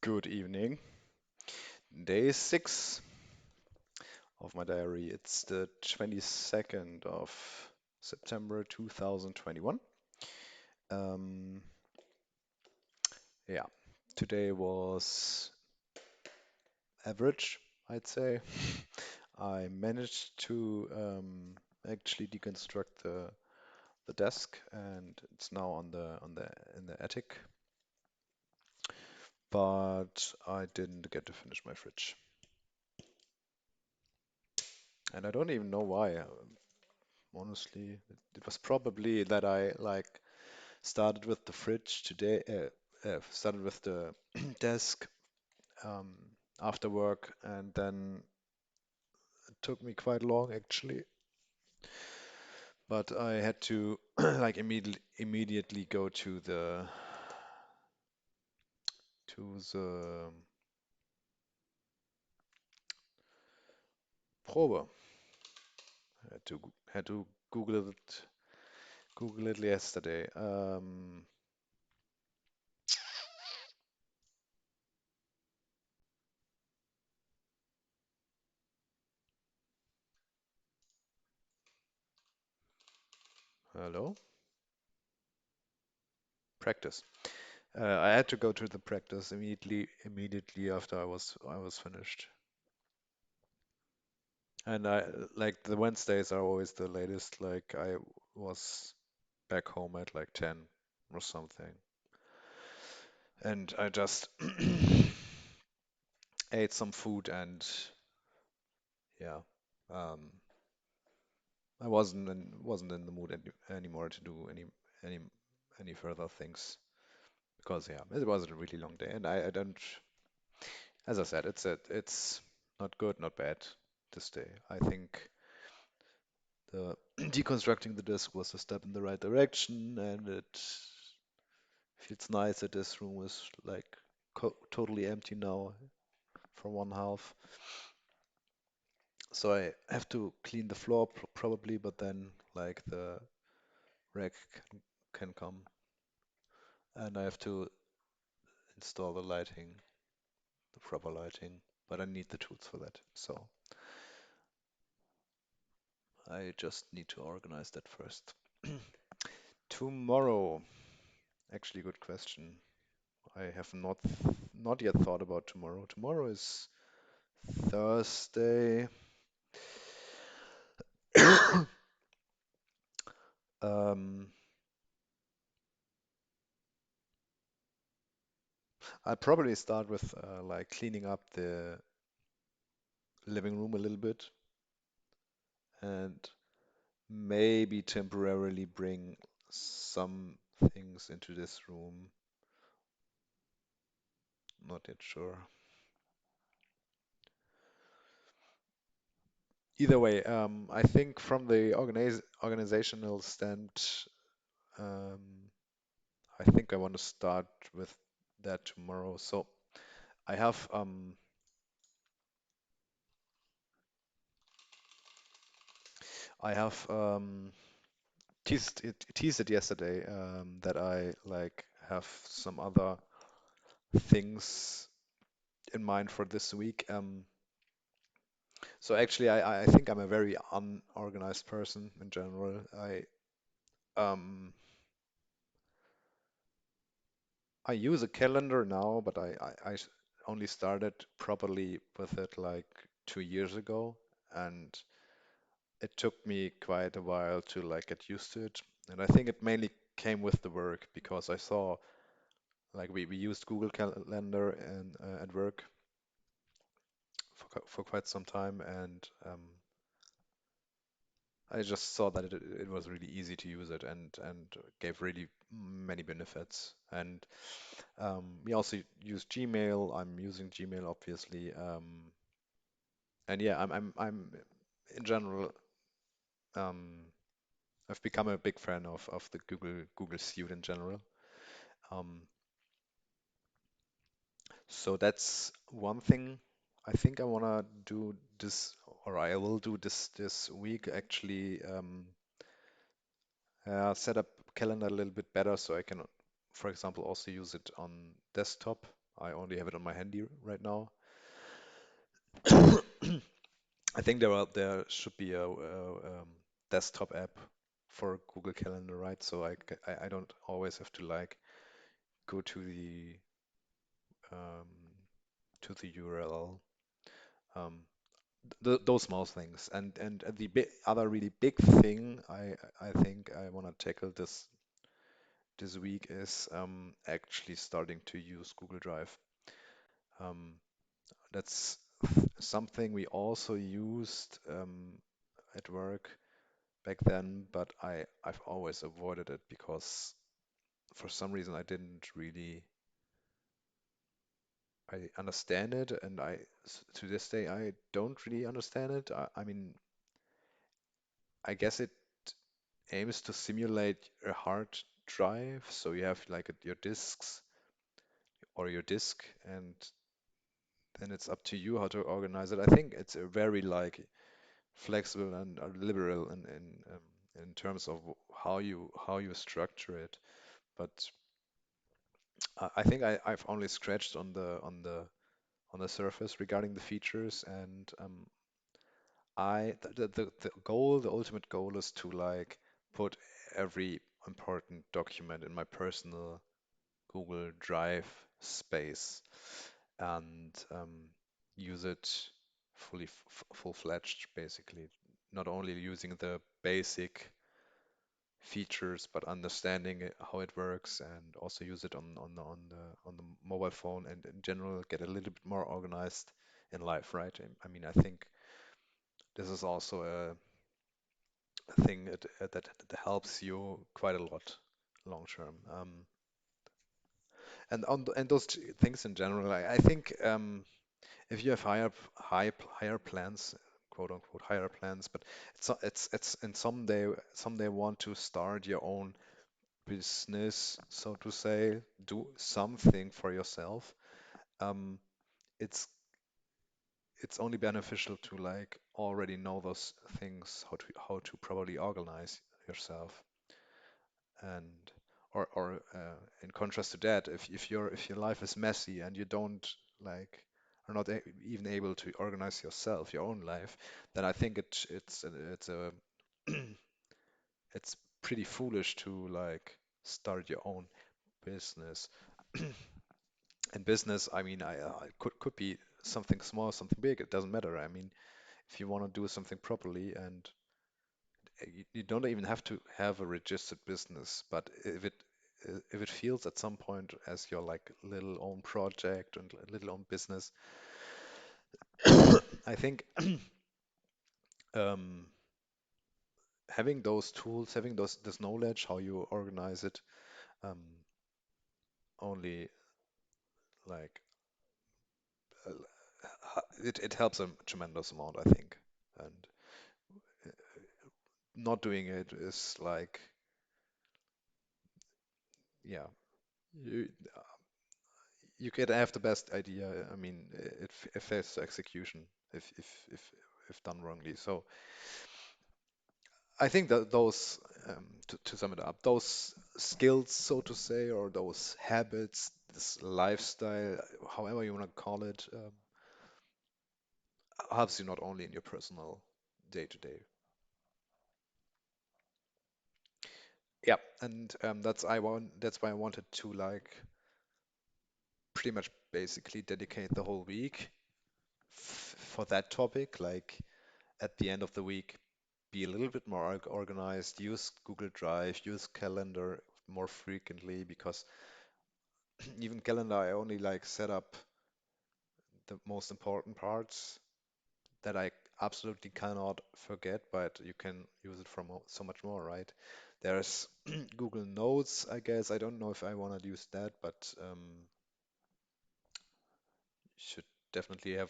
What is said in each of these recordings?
Good evening. Day 6 of my diary. It's the 22nd of September 2021. Um, yeah, today was average, I'd say. I managed to actually deconstruct the desk, and it's now on the in the attic, but I didn't get to finish my fridge. And I don't even know why. Honestly, it was probably that I started with the fridge today, started with the desk um, after work, and then it took me quite long actually. But I had to like immediately go to the Probe. Had to Google it yesterday. Hello, practice. I had to go to the practice immediately after I was finished. And I like the Wednesdays are always the latest. Like I was back home at like 10 or something. And I just ate some food and yeah, um, I wasn't in the mood anymore to do any any further things because yeah, it was a really long day and I don't, as I said, it's not good, not bad this day. I think the deconstructing the disk was a step in the right direction and it feels nice that this room is like totally empty now for one half. So I have to clean the floor probably, but then like the rack can come and I have to install the lighting, the proper lighting, but I need the tools for that. So I just need to organize that first. Tomorrow, actually good question. I have not yet thought about tomorrow. Tomorrow is Thursday. Um, I'll probably start with like cleaning up the living room a little bit and maybe temporarily bring some things into this room. Not yet sure. Either way, I think from the organizational um, I think I want to start with that tomorrow. So I have I have teased it yesterday that I like have some other things in mind for this week. So actually, I think I'm a very unorganized person in general. Um, I use a calendar now, but only started properly with it like 2 years ago, and it took me quite a while to like get used to it. And I think it mainly came with the work because I saw like we used Google Calendar and at work for quite some time, and I just saw that it was really easy to use it and gave really many benefits. And we also use Gmail. I'm using Gmail obviously. And yeah, I'm in general um, I've become a big fan of the Google Suite in general. Um, so that's one thing I think I wanna do this, or I will do this week actually. Set up calendar a little bit better so I can, for example, also use it on desktop. I only have it on my handy right now. I think there should be a desktop app for Google Calendar, right? So I don't always have to like go um, to the URL. Um, th those small things, and the bi other really big thing I think I want to tackle this week is actually starting to use Google Drive. Um, that's something we also used at work back then, but I've always avoided it because for some reason I didn't really I understand it, and to this day I don't really understand it. I mean, I guess it aims to simulate a hard drive, so you have like your disks or your disk, and then it's up to you how to organize it. I think it's a very like flexible and liberal in terms of how you structure it. But I think I've only scratched on the surface regarding the features, and the ultimate goal is to like put every important document in my personal Google Drive space and use it full-fledged, basically. Not only using the basic features, but understanding how it works, and also use it on the mobile phone, and in general get a little bit more organized in life, right? I mean, I think this is also a thing that helps you quite a lot long term. And those things in general, I think if you have higher plans, quote unquote higher plans, but it's and someday want to start your own business, so to say, do something for yourself. Um, it's it's only beneficial to like already know those things, how to properly organize yourself. And or in contrast to that, if your life is messy and you don't like are not even able to organize yourself, your own life, then I think it's a it's pretty foolish to like start your own business. And business, I mean, it could be something small, something big. It doesn't matter. I mean, if you want to do something properly, and you don't even have to have a registered business, but if it feels at some point as your like little own project and little own business, I think um, having those tools, having this knowledge, how you organize it, um, only like it helps a tremendous amount, I think. And not doing it is like, yeah, you you could have the best idea. I mean, it fails to execution if done wrongly. So I think that to sum it up, those skills, so to say, or those habits, this lifestyle, however you want to call it, helps you not only in your personal day to day. Yeah, and that's why I wanted to like pretty much basically dedicate the whole week for that topic. Like at the end of the week, be a little bit more organized, use Google Drive, use Calendar more frequently, because even Calendar, I only like set up the most important parts that I absolutely cannot forget, but you can use it for so much more, right? There's Google Notes, I guess. I don't know if I want to use that, but should definitely uh,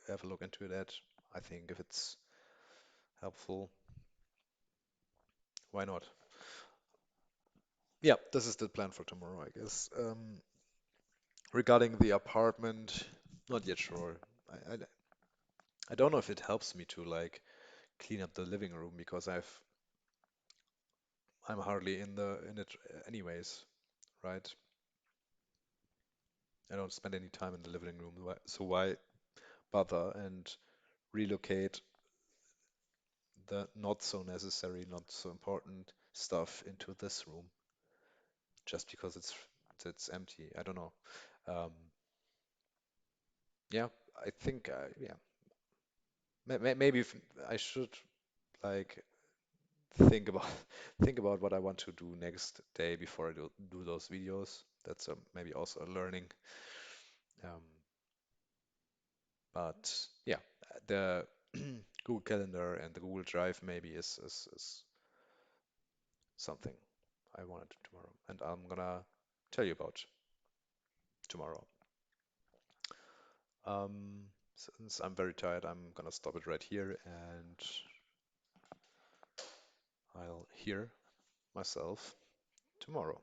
have a look into that. I think if it's helpful, why not? Yeah, this is the plan for tomorrow, I guess. Regarding the apartment, not yet sure. I don't know if it helps me to like clean up the living room because I'm hardly in it anyways, right? I don't spend any time in the living room, so why bother and relocate the not so necessary, not so important stuff into this room just because it's empty. I don't know. Um, yeah, I think yeah, maybe if I should like think about think about what I want to do next day before I do those videos. That's maybe also a learning. Um, but yeah, the Google Calendar and the Google Drive maybe is something I want to do tomorrow, and I'm gonna tell you about tomorrow. Since I'm very tired, I'm gonna stop it right here, and I'll hear myself tomorrow.